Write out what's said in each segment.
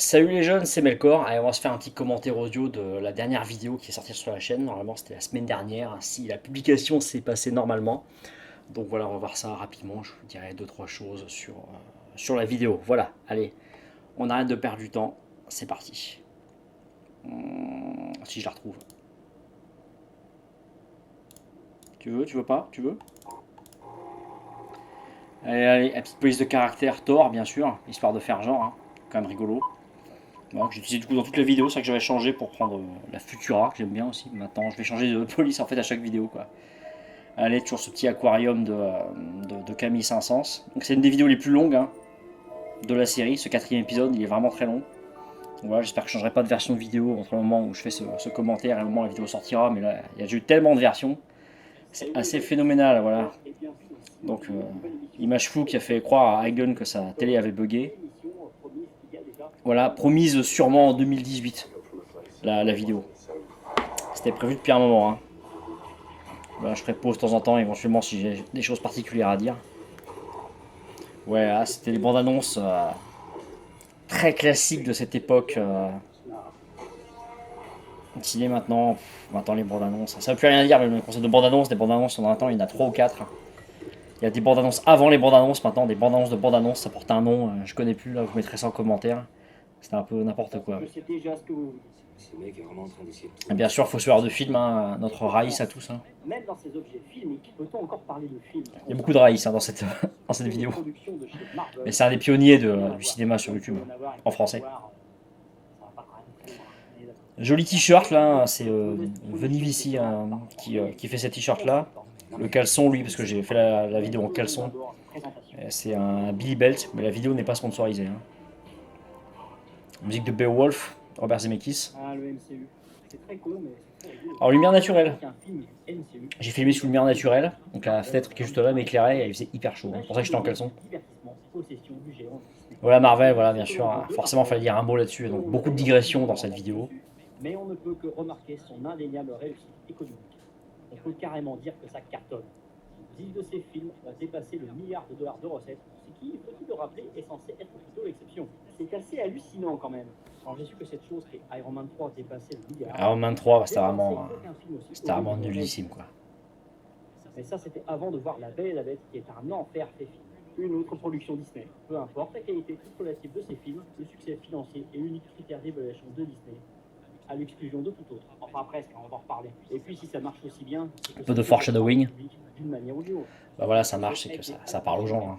Salut les jeunes, c'est Melkor. Allez, on va se faire un petit commentaire audio de la dernière vidéo qui est sortie sur la chaîne. Normalement, c'était la semaine dernière, si la publication s'est passée normalement. Donc voilà, on va voir ça rapidement. Je vous dirai deux trois choses sur la vidéo. Voilà, allez, on arrête de perdre du temps. C'est parti. Si je la retrouve. Tu veux pas? Tu veux? Allez, la petite police de caractère Thor, bien sûr, histoire de faire genre, hein. Quand même rigolo. Bon, que j'utilise du coup dans toutes les vidéos, c'est vrai que j'avais changé pour prendre la Futura, que j'aime bien aussi. Maintenant, je vais changer de police en fait à chaque vidéo, quoi. Allez, toujours ce petit aquarium de Camille Saint-Saëns. Donc c'est une des vidéos les plus longues, hein, de la série. Ce quatrième épisode, il est vraiment très long. Voilà, j'espère que je ne changerai pas de version de vidéo entre le moment où je fais ce commentaire et le moment où la vidéo sortira. Mais là, il y a déjà eu tellement de versions. C'est assez phénoménal, voilà. Donc, image floue qui a fait croire à Hagen que sa télé avait bugué. Voilà, promise sûrement en 2018, la vidéo. C'était prévu depuis un moment, hein. Voilà, je ferai pause de temps en temps, éventuellement, si j'ai des choses particulières à dire. Ouais, ah, c'était les bandes annonces très classiques de cette époque. Stylé maintenant. Maintenant, les bandes annonces. Ça veut plus rien dire, mais le concept de bande annonce, des bandes annonces, on en attend, il y en a 3 ou 4. Il y a des bandes annonces avant les bandes annonces, maintenant, des bandes annonces de bandes annonces, ça porte un nom, je connais plus, là, vous mettrez ça en commentaire. C'était un peu n'importe quoi. Et bien sûr, Fossoyeur de film, hein, notre Raïs à tous, hein. Même dans ces objets filmiques, peut-on encore parler de film? Il y a beaucoup de Raïs, hein, dans dans cette vidéo. Mais c'est un des pionniers du cinéma sur YouTube, en français. Joli t-shirt là, c'est Venivici, hein, qui fait ce t-shirt là. Le caleçon, lui, parce que j'ai fait la vidéo en caleçon. C'est un Billy Belt, mais la vidéo n'est pas sponsorisée, hein. Musique de Beowulf, Robert Zemeckis. Alors, lumière naturelle. J'ai filmé sous lumière naturelle, donc la fenêtre qui est juste là m'éclairait et il faisait hyper chaud, hein. C'est pour ça que j'étais en caleçon. Voilà Marvel, voilà, bien sûr, hein. Forcément, il fallait dire un mot là-dessus, donc beaucoup de digressions dans cette vidéo. Mais on ne peut que remarquer son indéniable réussite économique. On peut carrément dire que ça cartonne. 10 de ces films ont dépassé le milliard de dollars de recettes, ce qui, faut-il le rappeler, est censé être plutôt l'exception. C'est assez hallucinant quand même. Quand j'ai su que cette chose qui Iron Man 3 dépassait le milliard. Iron Man 3, c'était vraiment nullissime, quoi. Mais ça, c'était avant de voir La Belle et la Bête, qui est un enfer fait film. Une autre production Disney. Peu importe la qualité toute relative de ces films, le succès financier est l'unique critère d'évaluation de Disney, à l'exclusion de tout autre. Enfin presque, on va en reparler. Et puis si ça marche aussi bien, un peu de foreshadowing. D'une manière ou d'une autre. Bah voilà, ça marche, c'est que ça parle aux gens, hein.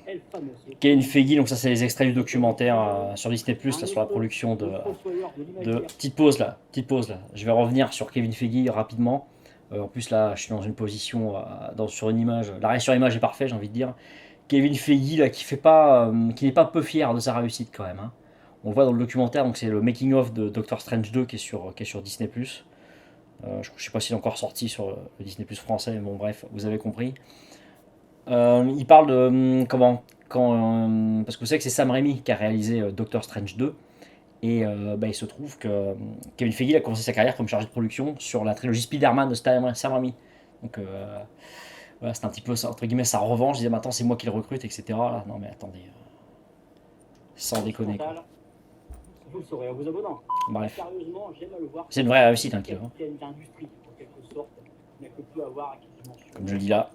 Kevin Feige, donc ça c'est les extraits du documentaire sur Disney+, là, sur la production petite pause là, petite pause là. Je vais revenir sur Kevin Feige rapidement. En plus là, je suis dans une position sur une image. L'arrêt sur image est parfait, j'ai envie de dire. Kevin Feige là, qui n'est pas peu fier de sa réussite quand même, hein. On le voit dans le documentaire, donc c'est le making of de Doctor Strange 2 qui est sur Disney+. Je ne sais pas s'il est encore sorti sur le Disney Plus français, mais bon bref, vous avez compris. Il parle de parce que vous savez que c'est Sam Raimi qui a réalisé Doctor Strange 2. Et il se trouve que Kevin Feige a commencé sa carrière comme chargé de production sur la trilogie Spider-Man de Sam Raimi. Donc voilà, c'est un petit peu entre guillemets sa revanche. Il disait maintenant c'est moi qui le recrute, etc. Là, non mais attendez, sans déconner quoi. Vous le saurez en vous abonnant. Bref. C'est une vraie réussite, hein, Kilo. Comme je le dis là.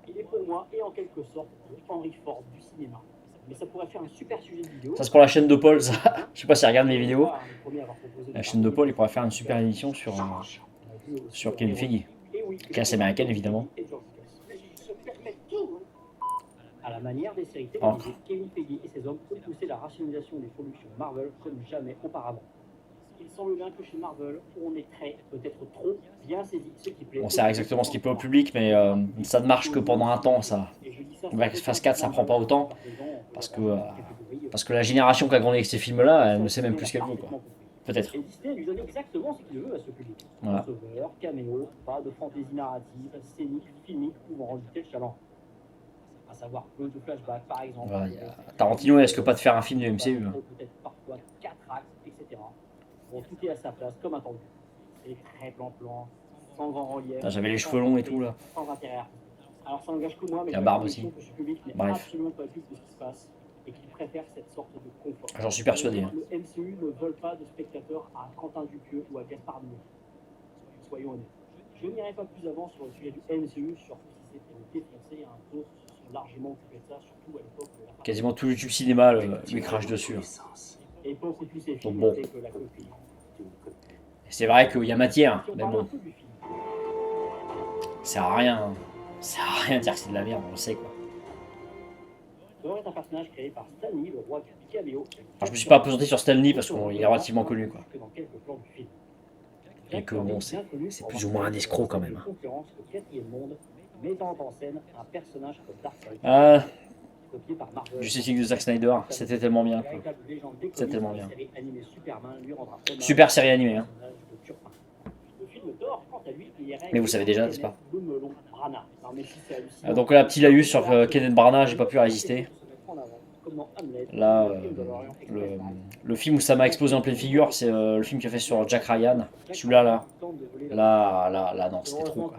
Il est pour moi et en quelque sorte le Henry Ford du cinéma. Mais ça pourrait faire un super sujet de vidéo. Ça c'est pour la chaîne de Paul, ça. Je sais pas s'il regarde mes vidéos. La chaîne de Paul, il pourrait faire une super émission sur Kevin Feige. Classe américaine évidemment. À la manière des séries télévisées, Kevin Feige et ses hommes ont poussé la rationalisation des productions Marvel comme jamais auparavant. Il semble bien que chez Marvel, on est peut-être trop bien saisi ce qui plaît. On sait exactement ce qui plaît au public, mais ça ne marche que pendant un temps, ça. Phase 4, ça prend pas autant, parce que la génération qui a grandi avec ces films-là, elle ne sait même plus ce qu'elle veut, quoi. Peut-être. Et Disney lui donne exactement ce qu'il veut à ce public. Voilà. Sauveur, caméo, pas de fantaisie narrative, scénique, filmique, pouvant rajouter le chaland. À savoir close de flashback par exemple. Voilà, Tarantino, est-ce que pas de faire un film de MCU, hein. Peut-être parfois 4 actes, etc. Bon, tout est à sa place, comme attendu. C'est très plan-plan, sans grand relief. J'avais les cheveux longs et tout là. Sans intérêt. Alors ça n'engage que moi, mais la barbe aussi. Bref. Absolument pas plus de ce qui se passe. et qu'ils préfèrent cette sorte de confort. J'en suis persuadé. Hein. Le MCU ne vole pas de spectateurs à Quentin Dupieux ou à Gaspard Noé. Soyons honnêtes. Je n'irai pas plus avant sur le sujet du MCU, sur qui s'est défoncé, d'autres se sont largement occupés de ça, surtout à l'époque de la... Quasiment tout YouTube Cinéma lui crache dessus. Époque où tous ces films bon. étaient que la copie. C'est vrai qu'il y a matière, mais bon. Ça sert à rien. Ça sert à rien de dire que c'est de la merde, on le sait quoi. Thor est un personnage créé par Stan Lee, le roi du caméo. Alors, je me suis pas appesanti sur Stan Lee parce qu'il est relativement connu quoi. Et que bon, c'est plus ou moins un escroc quand même. Ah, du setting de Zack Snyder, c'était tellement bien quoi. C'était tellement bien. Super série animée hein. Mais vous savez déjà, n'est-ce pas? Donc là, petit laïus sur Kenneth Branagh, j'ai pas pu résister. Là, le film où ça m'a explosé en pleine figure, c'est le film qu'il a fait sur Jack Ryan. Celui-là, là, non, c'était trop. Quoi.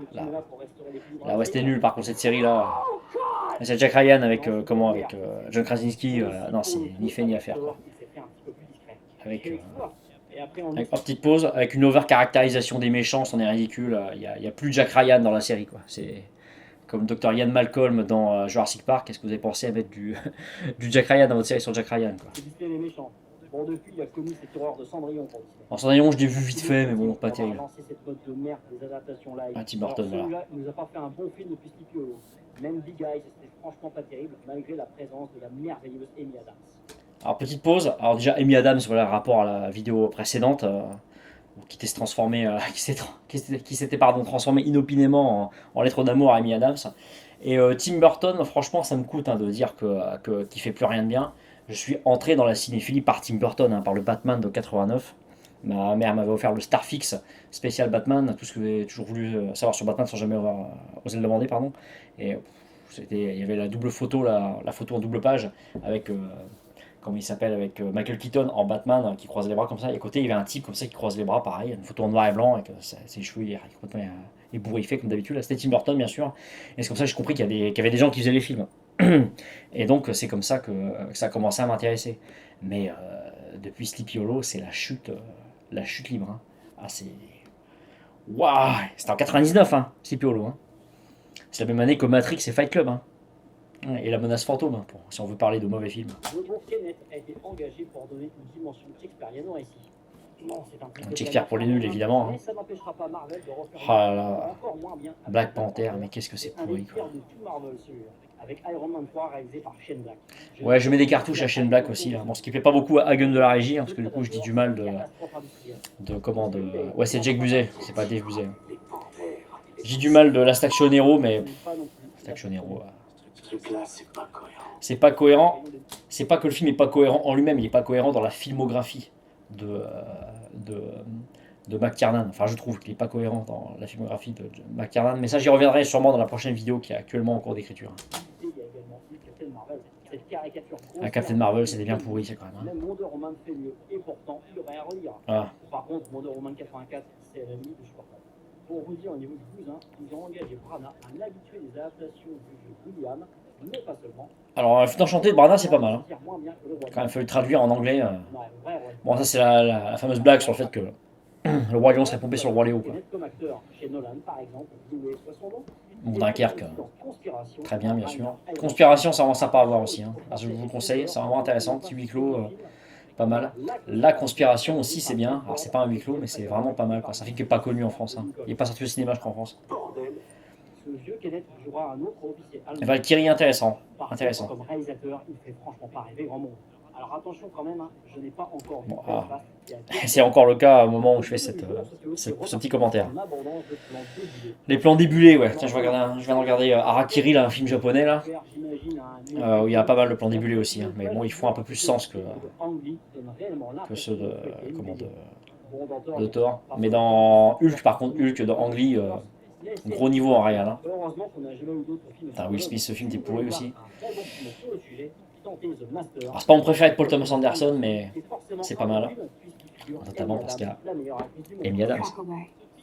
Là, ouais, c'était nul. Par contre, cette série-là, c'est Jack Ryan avec avec John Krasinski. Non, c'est ni fait ni à faire. Quoi. Avec pas petite pause, avec une over-caractérisation des méchants, c'en est ridicule. Il y a plus Jack Ryan dans la série, quoi. C'est comme Dr. Ian Malcolm dans Jurassic Park. Est-ce que vous avez pensé à mettre du Jack Ryan dans votre série sur Jack Ryan, quoi. Bon, depuis, il a connu cette horreur de Cendrillon. En Cendrillon, je l'ai vu vite fait, mais bon, pas terrible. Ah, Tim Burton, voilà. Il nous a pas fait un bon film depuis Sleepy Hollow. Même Big Eyes, c'était franchement pas terrible, malgré la présence de la merveilleuse Amy Adams. Alors, petite pause. Alors, déjà, Amy Adams, voilà, rapport à la vidéo précédente, qui était transformé, qui s'était transformé inopinément en lettre d'amour à Amy Adams. Et Tim Burton, franchement, ça me coûte de dire qu'il fait plus rien de bien. Je suis entré dans la cinéphilie par Tim Burton, par le Batman de 89. Ma mère m'avait offert le Starfix spécial Batman, tout ce que j'ai toujours voulu savoir sur Batman sans jamais oser le demander, pardon. Et il y avait la double photo, la photo en double page avec comment il s'appelle, avec Michael Keaton en Batman qui croise les bras comme ça. Et à côté, il y avait un type comme ça qui croise les bras, pareil, une photo en noir et blanc avec ses cheveux complètement ébouriffés comme d'habitude. Là, c'était Tim Burton, bien sûr. Et c'est comme ça que j'ai compris qu'il y avait des gens qui faisaient les films. Et donc, c'est comme ça que ça a commencé à m'intéresser. Mais depuis Sleepy Hollow, c'est la chute libre. Hein. Ah, c'est. Waouh! C'était en 99, hein, Sleepy Hollow. Hein. C'est la même année que Matrix et Fight Club. Hein. Et la menace fantôme, hein, si on veut parler de mauvais films. Le bon Kenneth a été engagé pour donner une dimension shakespearienne au récit. Shakespeare pour les nuls, évidemment. Hein. Ah là là. Black Panther, mais qu'est-ce que c'est pourri, quoi. Ouais, je mets des cartouches à Shane Black aussi. Là. Bon, ce qui plaît pas beaucoup à Hagen de la régie, hein, parce que du coup, je dis du mal de. Ouais, c'est Jake Busey, c'est pas Dave Busey. Je dis du mal de Last Action Hero, mais. Last Action Hero. C'est pas cohérent. C'est pas que le film est pas cohérent en lui-même, il est pas cohérent dans la filmographie de McTiernan. Enfin, je trouve qu'il n'est pas cohérent dans la filmographie de McTiernan, mais ça, j'y reviendrai sûrement dans la prochaine vidéo qui est actuellement en cours d'écriture. Un Captain Marvel, c'était bien pourri, c'est quand même. Même Wonder Woman fait mieux, et pourtant, il aurait à relire. Voilà. Par contre, Wonder Woman 84, c'est la limite de supportable. Pour vous dire au niveau du cousin, ils ont engagé Branagh, un habitué des adaptations du jeu William, mais pas seulement. Alors, le film enchanté de Branagh, c'est pas mal. Hein. Quand même, il faut le traduire en anglais. Bon, ça, c'est la fameuse blague sur le fait que le roi Lion serait pompé sur le roi Léo. Quoi. Bon, Dunkerque, très bien, bien sûr. Conspiration, c'est vraiment sympa à voir aussi. Hein. Alors, je vous le conseille, c'est vraiment intéressant. Petit huis clos, pas mal. La Conspiration aussi, c'est bien. Alors, c'est pas un huis clos, mais c'est vraiment pas mal. C'est un film qui n'est pas connu en France. Hein. Il n'est pas sorti au cinéma, je crois, en France. Et Valkyrie, intéressant. Intéressant. Comme réalisateur, il fait franchement pas rêver grand monde. Alors attention quand même, hein, je n'ai pas encore vu. Bon, c'est encore le cas au moment où je fais ce petit commentaire. Les plans débulés, ouais. Tiens, je viens de regarder Harakiri, là, un film japonais là, où il y a pas mal de plans débulés aussi. Hein. Mais bon, ils font un peu plus sens que ceux de Thor. Mais dans Hulk, par contre, dans Ang Lee, gros niveau en réel. Hein. Putain, Will Smith, ce film était pourri aussi. Alors, c'est pas mon préféré de Paul Thomas Anderson, mais c'est pas mal. Notamment parce qu'il y a Amy Adams.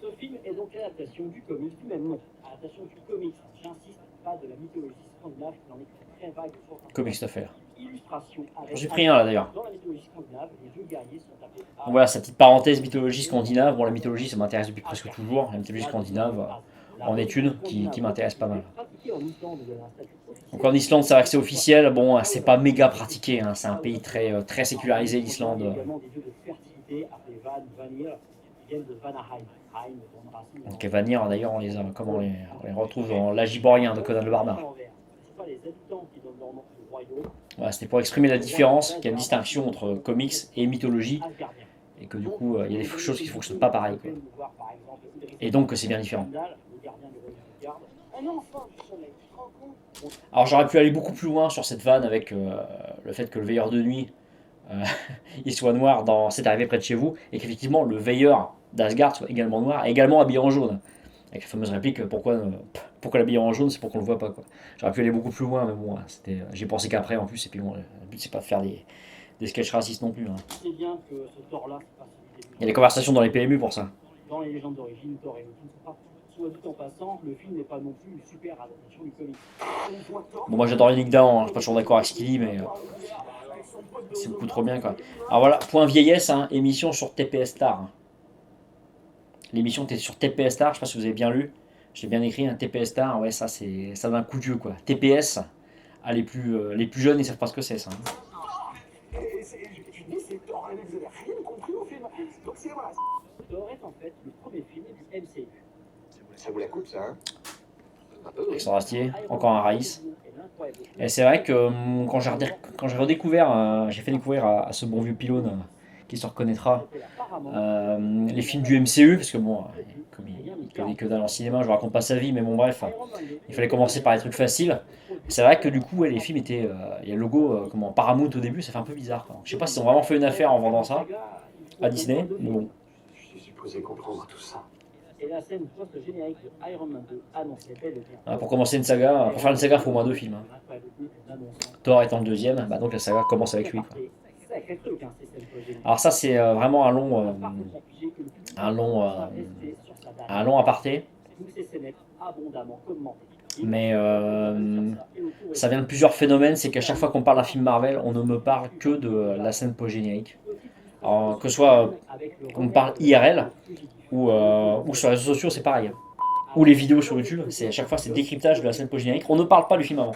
Ce film est donc l'adaptation du comics du même nom. Adaptation du comics, j'insiste, pas de la mythologie scandinave qui en est très vague. Comics d'affaires. J'en suis pris un là d'ailleurs. Donc voilà, sa petite parenthèse mythologie scandinave. Bon, la mythologie ça m'intéresse depuis presque toujours. La mythologie scandinave en est une qui m'intéresse pas mal. Donc en Islande, c'est vrai que c'est officiel. Bon, c'est pas méga pratiqué. Hein. C'est un pays très sécularisé, l'Islande. Donc Vanir, d'ailleurs, on les retrouve dans l'Agiborien de Conan le Barbare. Voilà, c'était pour exprimer la différence, qu'il y a une distinction entre comics et mythologie, et que du coup, il y a des choses qui ne fonctionnent pas pareil. Quoi. Et donc que c'est bien différent. Alors j'aurais pu aller beaucoup plus loin sur cette vanne avec le fait que le veilleur de nuit euh, il soit noir dans C'est arrivé près de chez vous, et qu'effectivement le veilleur d'Asgard soit également noir, et également habillé en jaune. Avec la fameuse réplique pourquoi l'habiller en jaune, c'est pour qu'on le voit pas. Quoi. J'aurais pu aller beaucoup plus loin, mais bon, j'ai pensé qu'après en plus, et puis bon, le but c'est pas de faire des sketchs racistes non plus. Hein. Il y a des conversations dans les PMU pour ça. Dans les légendes d'origine, Thor et Loki ne sont pas. Soit dit en passant, le film n'est pas non plus une super adaptation du comics. Bon, moi j'adore Yannick Dahan, hein. Je suis pas toujours d'accord avec ce qu'il dit, mais c'est beaucoup trop bien quoi. Alors voilà, point vieillesse, hein, émission sur TPS Star. L'émission était sur TPS Star, je sais pas si vous avez bien lu. J'ai bien écrit un TPS Star, ouais ça donne un coup de vieux quoi. TPS, les plus jeunes ils savent pas ce que c'est ça. Hein. Thor est en fait le premier film du MCU. Ça vous la coupe ça hein. Alexandre Astier, encore un Raïs. Et c'est vrai que quand j'ai redécouvert, j'ai fait découvrir à ce bon vieux pylône qui se reconnaîtra les films du MCU, parce que bon, comme il connaît que dalle en cinéma, je ne raconte pas sa vie, mais bon bref, il fallait commencer par les trucs faciles. C'est vrai que du coup, ouais, les films étaient, il y a le logo Paramount au début, ça fait un peu bizarre. Quoi. Je sais pas s'ils ont vraiment fait une affaire en vendant ça à Disney, mais bon. Je suis supposé comprendre tout ça. Et la scène post-générique de Iron Man 2 annonçait bel et bien. Pour commencer une saga, pour faire une saga, il faut au moins 2 films. Hein. Thor étant le deuxième, donc la saga commence avec lui. Quoi. Alors ça c'est vraiment un long aparté. Mais ça vient de plusieurs phénomènes, c'est qu'à chaque fois qu'on parle d'un film Marvel, on ne me parle que de la scène post-générique. Alors, que ce soit qu'on me parle IRL ou sur les réseaux sociaux, c'est pareil. Ou les vidéos sur YouTube, à chaque fois c'est décryptage de la scène post-générique. On ne parle pas du film avant.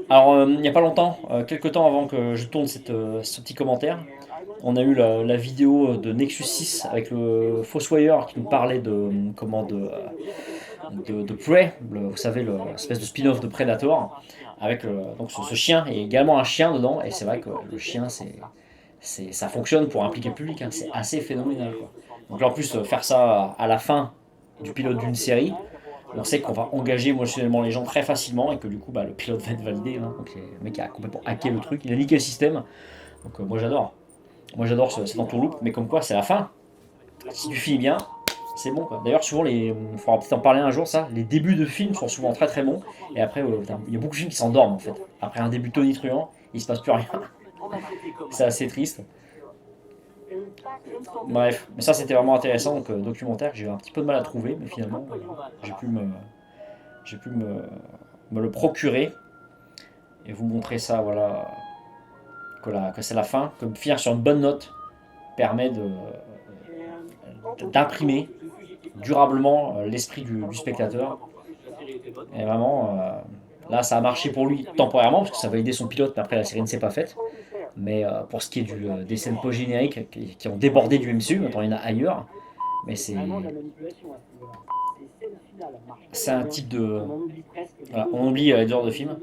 Alors, il n'y a pas longtemps, quelques temps avant que je tourne ce petit commentaire, on a eu la vidéo de Nexus 6 avec le Fossoyeur qui nous parlait de Prey, vous savez, l'espèce de spin-off de Predator, avec donc ce chien, et également un chien dedans, et c'est vrai que le chien, ça fonctionne pour impliquer le public, hein, c'est assez phénoménal. Quoi. Donc là, en plus, faire ça à la fin du pilote d'une série, on sait qu'on va engager émotionnellement les gens très facilement et que du coup le pilote va être validé. Hein. Donc le mec a complètement hacké le truc, il a niqué le système. Donc moi j'adore. Moi j'adore cette entourloupe, mais comme quoi c'est la fin. Si tu finis bien, c'est bon. D'ailleurs souvent, il faudra peut-être en parler un jour ça, les débuts de films sont souvent très très bons. Et après, il y a beaucoup de films qui s'endorment en fait. Après un début tonitruant, il se passe plus rien. C'est assez triste. Bref, mais ça c'était vraiment intéressant, donc documentaire que j'ai eu un petit peu de mal à trouver, mais finalement j'ai pu me le procurer et vous montrer ça, voilà, que c'est la fin, que finir sur une bonne note permet d'imprimer durablement l'esprit du spectateur. Et vraiment, là ça a marché pour lui temporairement, parce que ça va aider son pilote, mais après la série ne s'est pas faite. Mais pour ce qui est des scènes post-génériques qui ont débordé du MCU, maintenant il y en a ailleurs, mais c'est un type de... Voilà, on oublie les heures de film.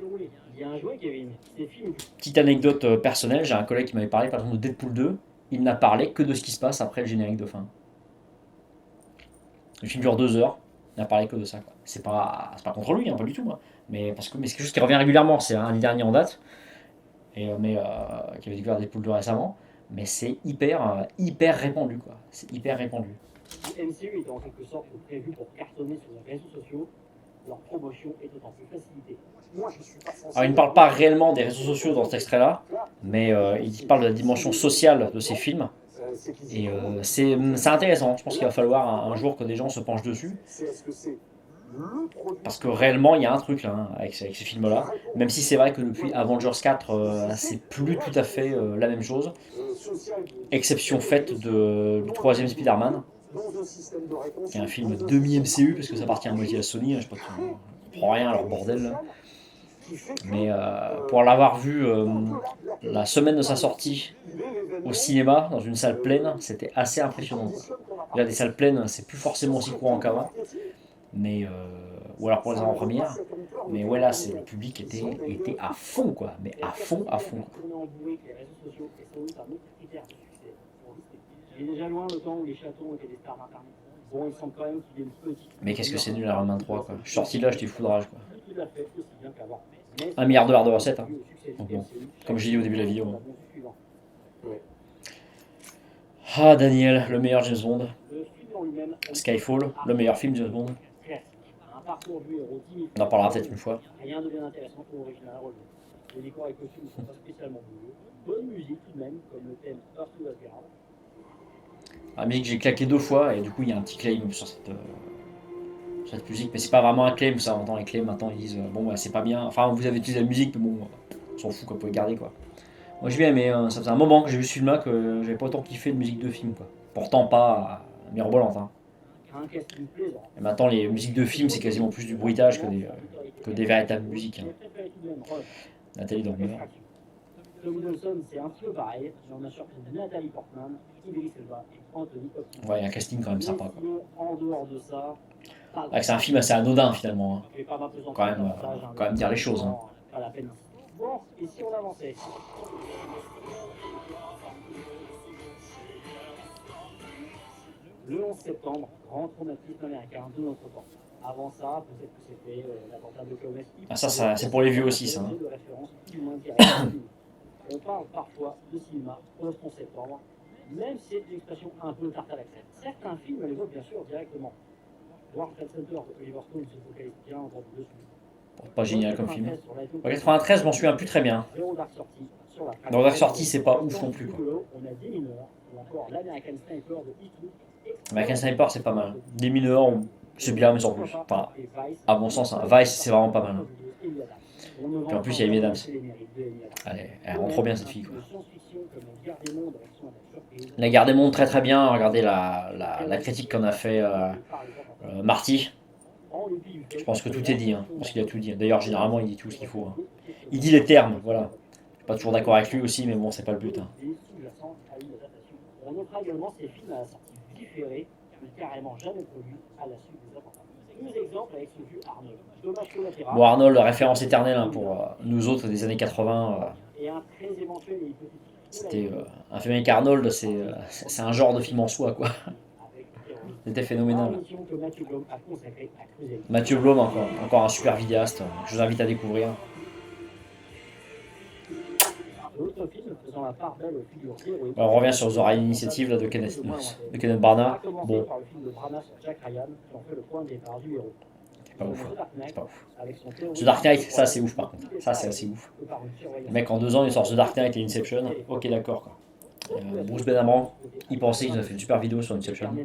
Petite anecdote personnelle, j'ai un collègue qui m'avait parlé par exemple de Deadpool 2, il n'a parlé que de ce qui se passe après le générique de fin. Le film dure 2 heures, il n'a parlé que de ça. Quoi. C'est pas contre lui, hein, pas du tout. Hein. Mais c'est quelque chose qui revient régulièrement, c'est un des derniers en date. Qui avait découvert Deadpool 2 récemment, mais c'est hyper répandu, quoi. C'est hyper répandu. Le MCU est en quelque sorte prévu pour cartonner sur les réseaux sociaux, leur promotion est d'autant plus facilitée. Alors, il ne parle pas réellement des réseaux sociaux dans cet extrait-là, mais il parle de la dimension sociale de ces films. Et c'est intéressant, je pense qu'il va falloir un jour que des gens se penchent dessus. Parce que réellement, il y a un truc là, hein, avec ce film-là. Même si c'est vrai que depuis Avengers 4, c'est plus tout à fait la même chose. Exception faite du troisième Spider-Man, qui est un film demi-MCU, parce que ça appartient à moitié à Sony. Hein, je sais pas, on prend rien à leur bordel là. Mais pour l'avoir vu la semaine de sa sortie au cinéma, dans une salle pleine, c'était assez impressionnant. Là, des salles pleines, c'est plus forcément aussi courant qu'avant. Mais ou alors pour les avant-premières. Mais ouais, là, le public était à fond, quoi. Mais à fond, à fond. Mais qu'est-ce que c'est nul Iron Man 3, quoi. Je suis sorti là, j'étais fou de rage, quoi. 1 milliard de recettes. Hein. Donc bon, comme j'ai dit au début de la vidéo. Hein. Ah, Daniel, le meilleur James Bond. Skyfall, le meilleur film James Bond. On en parlera peut-être une fois. Rien de bien intéressant pour l'original à relever. Les décors et costumes ne sont pas spécialement beaux. Bonne musique tout de même, comme le thème Earth to Asgard. La musique, j'ai claqué 2 fois et du coup il y a un petit claim sur cette musique, mais c'est pas vraiment un claim, ça on entend les claims maintenant, ils disent bon bah, c'est pas bien, enfin vous avez utilisé la musique, mais bon, on s'en fout qu'on peut le garder quoi. Moi j'ai bien aimé, ça faisait un moment que j'ai vu ce film là que j'avais pas autant kiffé de musique de film quoi. Pourtant pas mirobolante. Hein. Et maintenant les musiques de film c'est quasiment plus du bruitage que des véritables musiques. Hein. Nathalie Dormer. C'est un petit peu pareil, mais on a surtout Nathalie Portman, Idris Elba et Anthony Hopkins. Ouais, il y a un casting quand même sympa. Quoi. En dehors de ça, c'est un film assez anodin finalement. Hein. Quand même dire les choses. Hein. Bon, et si on avançait Le 11 septembre, grand traumatisme américain de notre temps. Avant ça, peut-être que c'était l'attentat de Oklahoma City. Ah ça c'est pour les vieux aussi ça. Hein. On parle parfois de cinéma au 11 septembre, même si c'est une expression un peu tarte à la crème. Certains films l'évoquent bien sûr directement. World Trade Center de Oliver Stone se focalise bien entendu dessus. Pas génial comme film. En 93, je m'en souviens plus très bien. Dans Dark Sortie, c'est pas ouf non plus. Quoi. On a des mineurs, ou encore l'American Sniper de E2. American Sniper, c'est pas mal. Des mineurs, c'est bien, mais sans plus. Enfin, à mon sens, hein. Vice, c'est vraiment pas mal. Hein. Puis en plus, il y a Amy Adams. Elle rend trop bien cette fille. Quoi. La Guerre des Mondes, très très bien. Regardez la critique qu'en a fait Marty. Je pense que tout est dit. Hein. Je pense qu'il a tout dit. D'ailleurs, généralement, il dit tout ce qu'il faut. Hein. Il dit les termes, voilà. Je suis pas toujours d'accord avec lui aussi, mais bon, c'est pas le but. Hein. On notera également ces films à la sortie différée, mais carrément jamais produits à la suite des attentats. Deux exemples avec ce vieux Arnold. Dommage collatéral. Bon, Arnold, référence éternelle hein, pour nous autres des années 80. C'était un film avec Arnold, c'est un genre de film en soi, quoi. C'était phénoménal. Mathieu Blom, encore un super vidéaste. Je vous invite à découvrir. Alors, on revient sur The Ryan Initiative là, de Kenneth Branagh. Bon. C'est pas ouf. C'est pas ouf. The Dark Knight, ça c'est ouf par contre. Ça c'est assez ouf. Le mec en 2 ans il sort The Dark Knight et Inception. Ok d'accord quoi. Bruce Benamran, il pensait qu'il nous a fait une super vidéo sur Inception.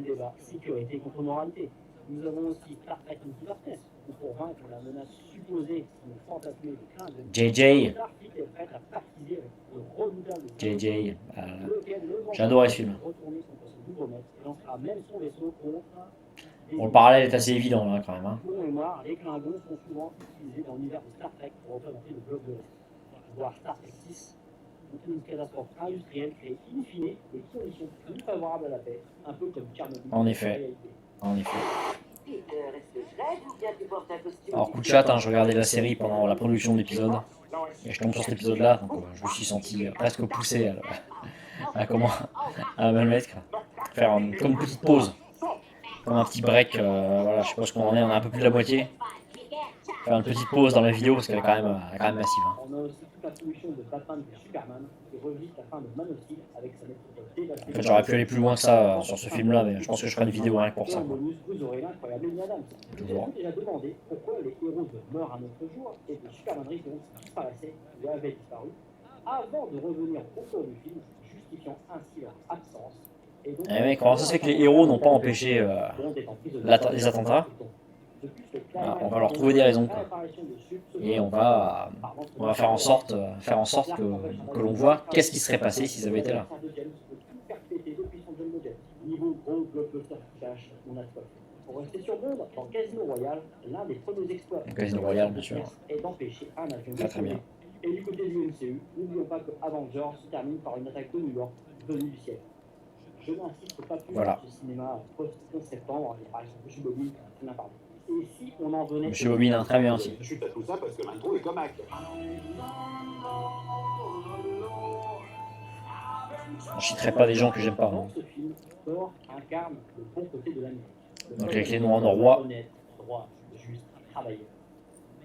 Nous avons aussi Star Trek Into Darkness, pour vaincre la menace supposée de fantasmer le crâne de JJ. JJ. J'ai adoré ce film. Bon, le parallèle est assez évident là quand même. Hein. Pour mémoire, les Klingons sont souvent utilisés dans l'univers de Star Trek pour représenter le bloc de l'Est. Voir Star Trek 6, une catastrophe industrielle crée in fine des conditions plus favorables à la paix, un peu comme Tchernobyl. En effet. En effet. Alors coup de chat, hein, je regardais la série pendant la production de l'épisode et je tombe sur cet épisode là, donc je me suis senti presque poussé à me mettre, faire comme une petite pause, comme un petit break, voilà, je sais pas ce qu'on en est, on a un peu plus de la moitié. Faire une petite pause dans la vidéo parce qu'elle est quand même massive. Hein. En fait, j'aurais pu aller plus loin que ça sur ce film là, mais je pense que je ferai une vidéo rien que pour ça. Quoi. Toujours. Eh mec, comment ça se fait que les héros n'ont pas empêché les attentats? Voilà, on va leur trouver des raisons, quoi. Et on va faire en sorte que l'on voit qu'est-ce qui serait passé s'ils avaient été là. Niveau gros blockbuster qui cache, on a de quoi faire. Pour rester sur Bond, dans Casino Royale, l'un des premiers exploits Casino Royale, bien sûr. est d'empêcher un avion Très bien. Et du côté du MCU, n'oublions pas que Avengers se termine par une attaque de New York venue du ciel. Je n'insiste pas plus sur ce cinéma post-11 septembre, et par exemple, Monsieur Bobby, c'est n'importe. Et si on en venait... Monsieur Bobby, très bien aussi. Je suis à tout ça parce que Malcolm est comaque. Je citerai pas des gens que j'aime pas. Dans ce film, Thor incarne le bon côté de l'Amérique. Donc avec les noirs roi. Honnête, droit, juste, travailleur.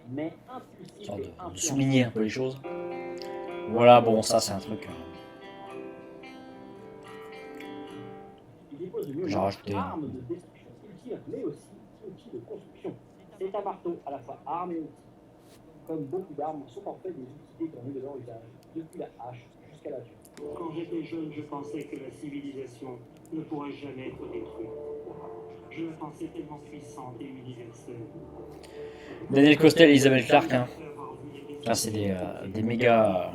Mais impulsif De souligner un peu les choses. Voilà, bon, ça c'est un truc. J'ai rajouté. Arme de destruction ultime, mais aussi outil de construction. C'est un marteau à la fois arme et outil. Comme beaucoup d'armes, sont en fait des outils détournés de leur usage, depuis la hache jusqu'à la tue. Quand j'étais jeune, je pensais que la civilisation ne pourrait jamais être détruite. Je la pensais tellement puissante et universelle. Daniel Costel et Isabelle Clarke, hein. Là, c'est des méga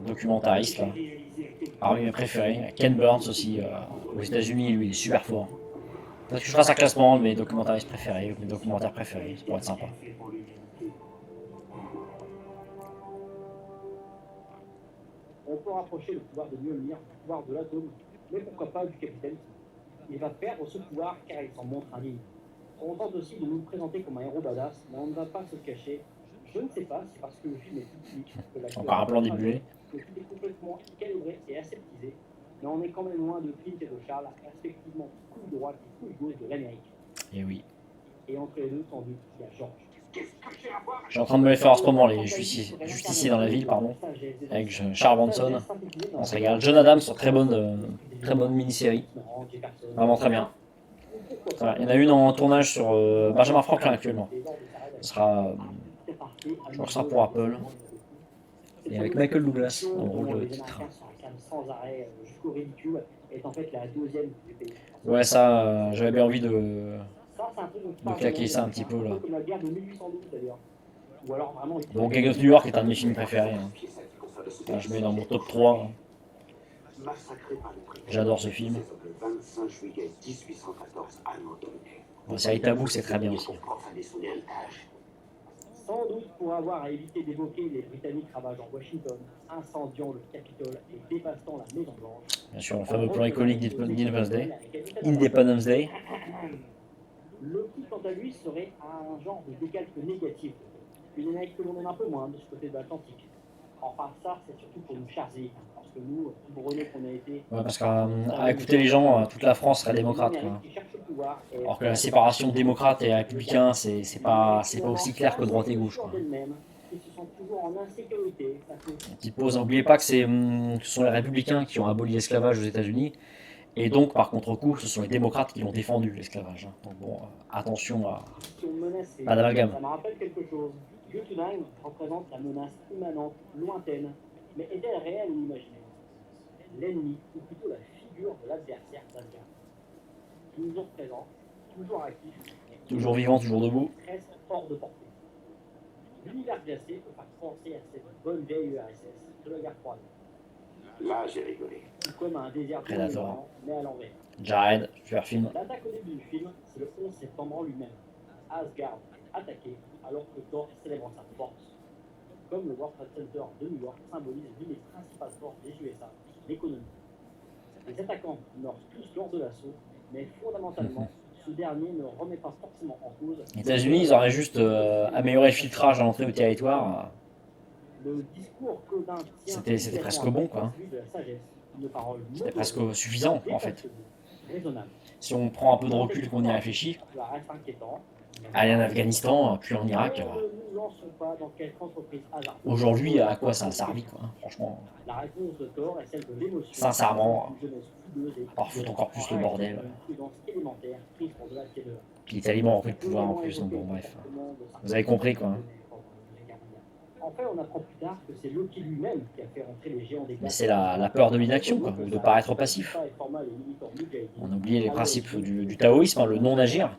documentaristes. Là. Parmi mes préférés, Ken Burns aussi, aux États-Unis, lui, il est super fort. Peut-être que je fasse un classement de mes documentaristes préférés, mes documentaires préférés, ça pourrait être sympa. On peut rapprocher le pouvoir de Mjolnir du pouvoir de l'atome, mais pourquoi pas du capitalisme. Il va perdre ce pouvoir car il s'en montre indigne. On tente aussi de nous présenter comme un héros badass, mais on ne va pas se cacher. Je ne sais pas si parce que le film est public, que l'acteur encore un plan débulé. que tout est complètement calibré et aseptisé, mais on est quand même loin de Clint et de Charles, respectivement couille droite et couille gauche de l'Amérique. Et oui. Et entre les deux, sans doute, il y a George. Je suis en train de me les faire en ce moment, les justiciers dans la ville, pardon, avec Charles Bronson. On se régale. John Adams, très bonne mini-série. Vraiment très bien. Voilà. Il y en a une en tournage sur Benjamin Franklin actuellement. Ce sera, je crois que ce sera pour Apple. Et avec Michael Douglas dans le rôle de titre. Ouais, ça, j'avais bien envie de claquer ça un petit peu là. Bon, Gang of New York est un de mes films préférés. Hein. Là, je mets dans mon top 3. Hein. J'adore ce film. La série Tabou, c'est très bien aussi. Sans doute pour avoir à éviter d'évoquer les Britanniques ravageant Washington, incendiant le Capitole et dévastant la Maison Blanche. Bien sûr, le fameux plan iconique d'Independence Day. Independence Day. Loki, quant à lui, serait un genre de décalque négatif. Une Amérique que l'on aime un peu moins de ce côté de l'Atlantique. Enfin, ça, c'est surtout pour nous charger. Parce que nous, bourronnés qu'on a été. Ouais, parce qu'à écouter les gens, toute la France serait démocrate. Quoi. Alors que la séparation démocrate et républicain, c'est pas aussi clair que droite et gauche. Quoi. N'oubliez pas que ce sont les républicains qui ont aboli l'esclavage aux États-Unis. Et donc, par contre-coup, ce sont les démocrates qui ont défendu l'esclavage. Hein. Donc bon, attention à pas d'amalgame. Ça me rappelle quelque chose. Jotunheim représente la menace immanente, lointaine, mais est-elle réelle ou imaginaire? L'ennemi, ou plutôt la figure de l'adversaire d'Asgard. Toujours présent, toujours actif. Toujours vivant, toujours debout. Presque hors de portée. L'univers glacé peut faire penser à cette bonne vieille URSS de la guerre froide. Là, j'ai rigolé. Comme un désert Predator. mais à l'envers. Jared, super film. L'attaque au début du film, c'est le 11 septembre lui-même. Asgard attaqué alors que Thor célèbre sa force. Comme le World Trade Center de New York symbolise l'une des principales forces des USA, l'économie. Les attaquants meurent tous lors de l'assaut, mais fondamentalement, ce dernier ne remet pas forcément en cause. Les États-Unis, ils auraient juste amélioré le filtrage à l'entrée du territoire. Le discours qu'Odin tient C'était presque bon, quoi. C'était presque suffisant, en fait. Si on prend un peu de recul, qu'on y réfléchit. Aller en Afghanistan, puis en Irak. Aujourd'hui, à quoi ça a servi, quoi, franchement. Sincèrement, par foutre encore plus le bordel. Puis les talibans ont repris le pouvoir en plus, donc bon, bref. Vous avez compris, quoi. En fait, on apprend plus tard que c'est Loki lui-même qui a fait rentrer les géants des glaces. Mais c'est la peur de l'inaction, quoi, ou de paraître passif. On a oublié les principes du taoïsme, hein, le non-agir.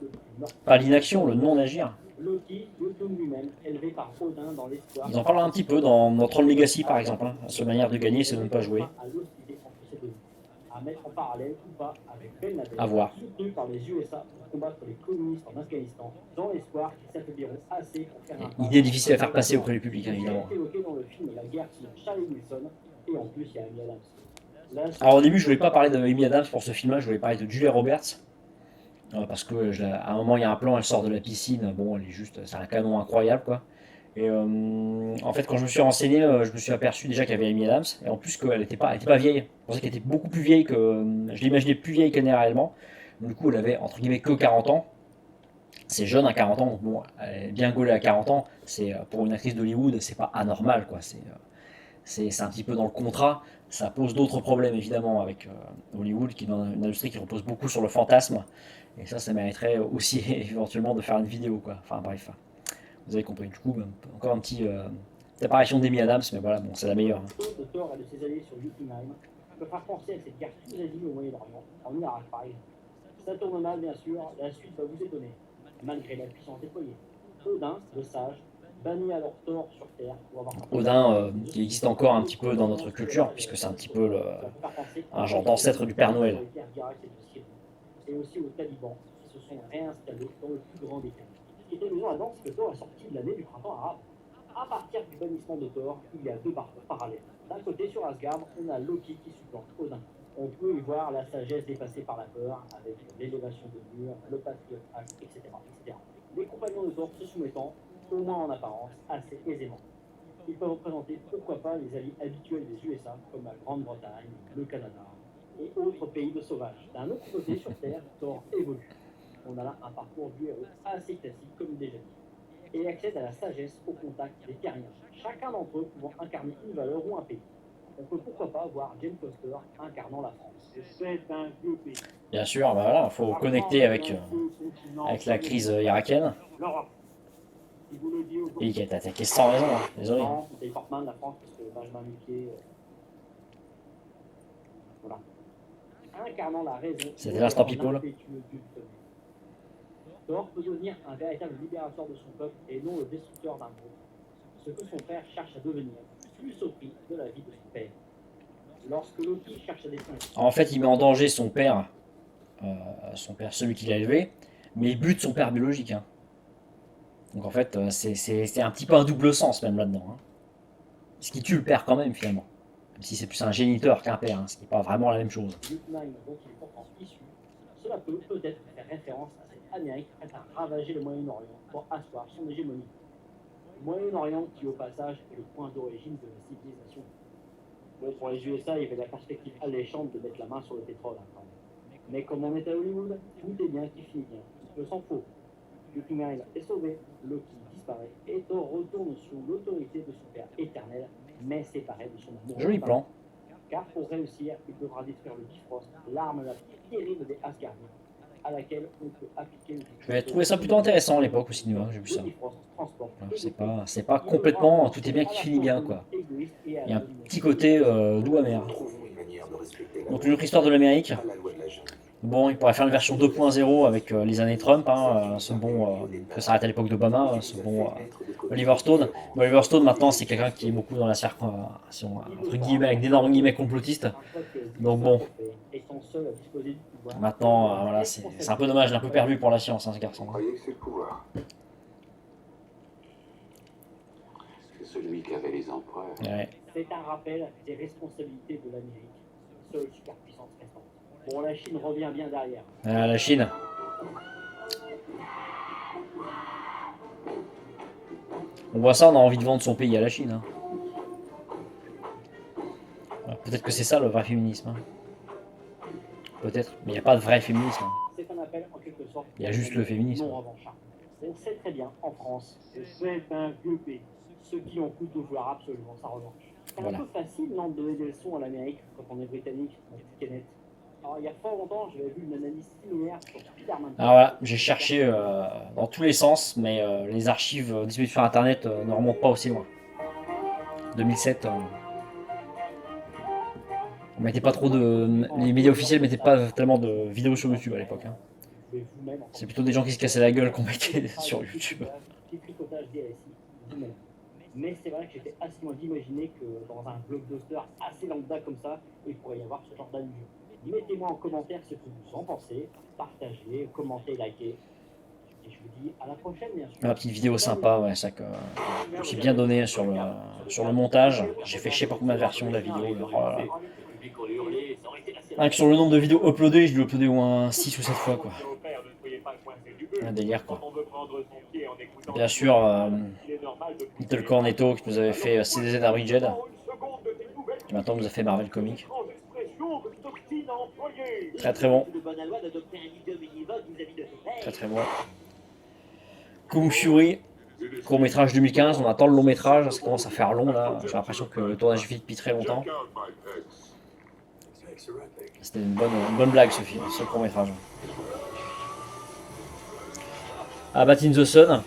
Pas l'inaction, le non-agir. Loki, Yotun lui-même, élevé par Odin dans l'espoir. Ils en parlent un petit peu dans Tron Legacy par exemple. Hein. La seule manière de gagner, c'est de ne pas jouer. À l'hostilité entre ces deux. À mettre en parallèle ou pas avec Ben Laden, À voir. soutenu par les USA pour combattre les communistes en Afghanistan, dans l'espoir qu'ils s'affaibliront assez pour faire un. Idée difficile à faire passer auprès du public, hein, évidemment. Évoqué dans le film La guerre sur Charlie Wilson, et en plus il y a Amy Adams. Là, Alors au début, je voulais pas parler de Amy Adams pour ce film-là, je voulais parler de Julia Roberts. Parce que à un moment, il y a un plan, elle sort de la piscine, bon, elle est juste, c'est un canon incroyable, quoi. Et en fait, quand je me suis renseigné, je me suis aperçu déjà qu'il y avait Amy Adams, et en plus qu'elle était pas vieille. Je pensais qu'elle était beaucoup plus vieille que. Je l'imaginais plus vieille qu'elle n'est réellement. Du coup, elle avait entre guillemets que 40 ans. C'est jeune à 40 ans, donc bon, elle est bien gaulée à 40 ans. C'est pour une actrice d'Hollywood, c'est pas anormal, quoi. C'est un petit peu dans le contrat. Ça pose d'autres problèmes évidemment avec Hollywood, qui est dans une industrie qui repose beaucoup sur le fantasme. Et ça mériterait aussi éventuellement de faire une vidéo, quoi. Enfin bref, vous avez compris. Du coup, encore un petit apparition d'Amy Adams, mais voilà, bon, c'est la meilleure. Hein. De Thor et de ses alliés sur Jotunheim peut faire penser à cette guerre plus agile au Moyen-Orient, en Irak par exemple. Ça tourne mal, bien sûr, la suite va vous étonner, malgré la puissance déployée. Odin, le sage, banni alors Thor sur Terre pour avoir. Odin, qui existe encore un petit peu dans notre culture, puisque c'est un petit peu un genre d'ancêtre du Père Noël. Et aussi aux talibans qui se sont réinstallés dans le plus grand des cas. Ce qui est amusant là-dedans, c'est que Thor est sorti de l'année du printemps arabe. À partir du bannissement de Thor, il y a deux parcours parallèles. D'un côté, sur Asgard, on a Loki qui supplante Odin. On peut y voir la sagesse dépassée par la peur, avec l'élévation de murs, le patriote acte, etc., etc. Les compagnons de Thor se soumettant, au moins en apparence, assez aisément. Ils peuvent représenter, pourquoi pas, les alliés habituels des USA, comme la Grande-Bretagne, le Canada, et autres pays de sauvages. D'un autre côté, sur Terre, Thor évolue. On a là un parcours du héros assez classique, comme déjà dit, et accède à la sagesse au contact des terriens, chacun d'entre eux pouvant incarner une valeur ou un pays. On peut pourquoi pas voir Jane Foster incarnant la France. C'est un vieux pays. Bien sûr, bah voilà, il faut connecter avec la crise irakienne. Et qui a été attaqué sans raison, hein. Désolé. C'est Portman, la France, parce que Benjamin Muquier. Voilà. Incarnant la raison. C'était l'instant people. Thor peut devenir un véritable libérateur de son peuple et non le destructeur d'un groupe. Ce que son frère cherche à devenir, plus au prix de la vie de son père. Lorsque Loki cherche à détruire. En fait, il met en danger son père, celui qu'il a élevé, mais il bute son père biologique. Hein. Donc en fait, c'est un petit peu un double sens même là-dedans. Hein. Ce qui tue le père quand même finalement. Même si c'est plus un géniteur qu'un père, hein, ce qui n'est pas vraiment la même chose. Jotunheim, dont il est pourtant issu, cela peut peut-être faire référence à cette Amérique prête à ravager le Moyen-Orient pour asseoir son hégémonie. Moyen-Orient qui au passage est le point d'origine de la civilisation. Bon, pour les USA, il y avait la perspective alléchante de mettre la main sur le pétrole. Hein, mais comme on est à Hollywood, tout est bien qui finit bien. Il s'en faut. Jotunheim est sauvé, Loki disparaît, et Thor retourne sous l'autorité de son père éternel, mais séparé de son amour. Joli plan. Car pour réussir, il devra détruire le Bifrost, l'arme la plus terrible des Asgardiens, à laquelle on peut appliquer le Bifrost. J'avais trouvé ça plutôt intéressant à l'époque au cinéma, j'ai vu ça. C'est pas complètement, tout est bien qui finit bien, quoi. Il y a un petit côté doux amer. Donc une autre histoire de l'Amérique. Bon, il pourrait faire une version 2.0 avec les années Trump, hein, ce bon, que ça arrête à l'époque d'Obama, ce bon Oliver Stone. Mais Oliver Stone maintenant c'est quelqu'un qui est beaucoup dans la circulation, entre guillemets, avec d'énormes guillemets complotistes. Donc bon, maintenant voilà, c'est un peu dommage, il est un peu perdu pour la science, hein, ce garçon. Vous croyez que c'est le pouvoir? C'est celui qui avait les empereurs. Ouais. C'est un rappel des responsabilités de l'Amérique, seule superpuissance restante. Bon, la Chine revient bien derrière. La Chine. On voit ça, on a envie de vendre son pays à la Chine. Hein. Peut-être que c'est ça le vrai féminisme. Hein. Peut-être, mais il n'y a pas de vrai féminisme. Hein. C'est un appel en quelque sorte. Il y a juste le féminisme. Non revanchard. On sait très bien, en France, que c'est un vieux pays. Ceux qui ont coûté vouloir absolument sa revanche. C'est un peu facile, non, de donner des leçons à l'Amérique quand on est britannique, on est Kenneth. Alors, il y a fort longtemps, j'avais vu une analyse similaire sur Spider-Man. Ah voilà, j'ai cherché dans tous les sens, mais les archives disponibles sur internet ne remontent pas aussi loin. 2007, on mettait pas trop de. Les médias officiels mettaient pas tellement de vidéos sur YouTube à l'époque. Hein. pouvez vous-même. C'est plutôt des gens qui se cassaient la gueule qu'on mettait sur YouTube. Petit tricotage des récits vous-même. Mais c'est vrai que j'étais assez loin d'imaginer que dans un blockbuster assez lambda comme ça, il pourrait y avoir ce genre d'allusion. Mettez-moi en commentaire ce que vous en pensez, partagez, commentez, likez. Et je vous dis à la prochaine, bien sûr. La petite vidéo sympa, ouais, ça que je me suis bien donné sur le montage. J'ai fait je sais pas combien de versions de la vidéo. Oh là là. Rien que sur le nombre de vidéos uploadées, je l'ai uploadé au moins 6 ou 7 fois, quoi. Un délire, quoi. Bien sûr, Little Cornetto qui nous avait fait CDZ Abridged, qui maintenant nous a fait Marvel Comics. Très très bon. Très très bon. Kung Fury, court métrage 2015, on attend le long métrage, ça commence à faire long là, j'ai l'impression que le tournage est fait depuis très longtemps. C'était une bonne blague ce film, ce court métrage. Ah, Bat in the Sun,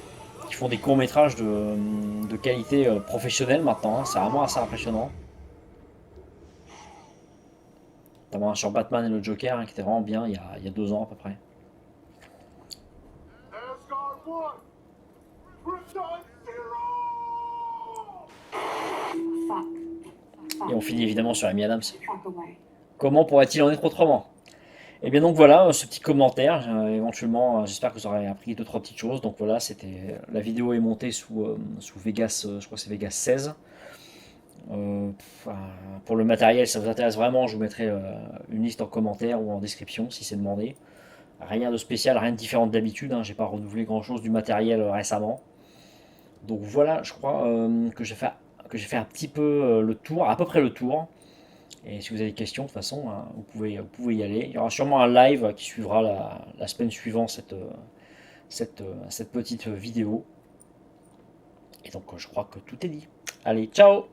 qui font des courts métrages de qualité professionnelle maintenant, hein. C'est vraiment assez impressionnant. Notamment un sur Batman et le Joker, hein, qui était vraiment bien il y a 2 ans à peu près. Et on finit évidemment sur Amy Adams. Comment pourrait-il en être autrement? Et bien donc voilà, ce petit commentaire, éventuellement, j'espère que vous aurez appris 2-3 petites choses. Donc voilà, c'était la vidéo est montée sous Vegas, je crois que c'est Vegas 16. Pour le matériel, ça vous intéresse vraiment, je vous mettrai une liste en commentaire ou en description si c'est demandé. Rien de spécial, rien de différent d'habitude, hein, j'ai pas renouvelé grand chose du matériel récemment. Donc voilà, je crois que j'ai fait un petit peu le tour, à peu près le tour. Et si vous avez des questions, de toute façon, hein, vous pouvez y aller. Il y aura sûrement un live qui suivra la semaine suivant cette petite vidéo. Et donc je crois que tout est dit. Allez, ciao!